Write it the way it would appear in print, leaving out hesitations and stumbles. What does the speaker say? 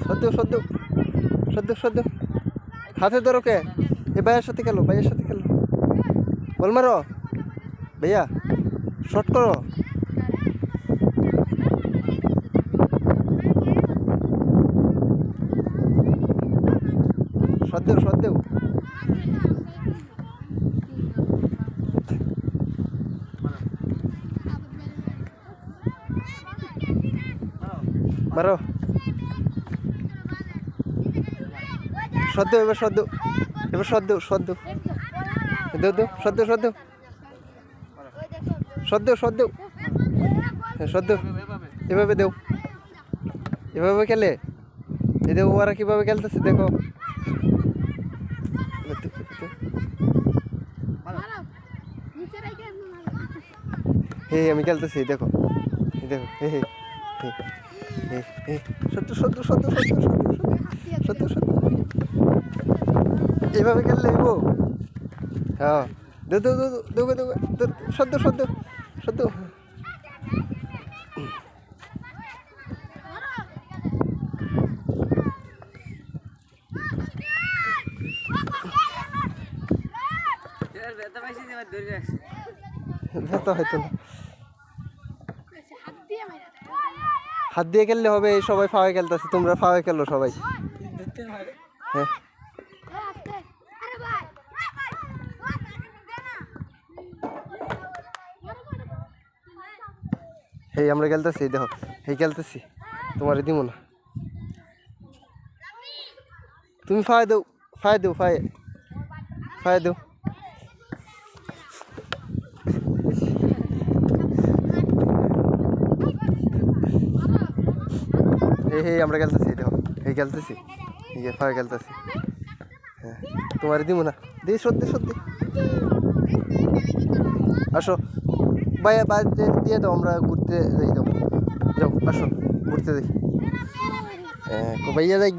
সদ্য সদ্য সদ্য সদ্য হাতে ধরো কে এ ভাইয়ের সাথে খেলো বল মারো ভাইয়া শর্ট করো সদ্য মারো এবার সদ্য এভাবে দেও এভাবে খেলে এই দেখো ওরা কিভাবে খেলতেছে দেখো হে আমি খেলতেছি দেখো হে সত্য এইভাবে খেললে হ্যাঁ সদ্য হয়তো না হাত দিয়ে খেললে হবে সবাই ফাওয়ায় খেলতেছে তোমরা ফাওয়ায় খেলো সবাই হ্যাঁ আমরা খেলতেছি দেখো খেলতেছি তোমার দিব না তুমি ফায় দাও আমরা খেলতেছি দেখো খেলতেছি ফায় খেলতেছি হ্যাঁ তোমার দিব না দিয়ে সত্যি আসো ভাইয়া দিয়ে দাও আমরা ঘুরতে যাই যাও আসো ঘুরতে যাই ভাইয়া যাই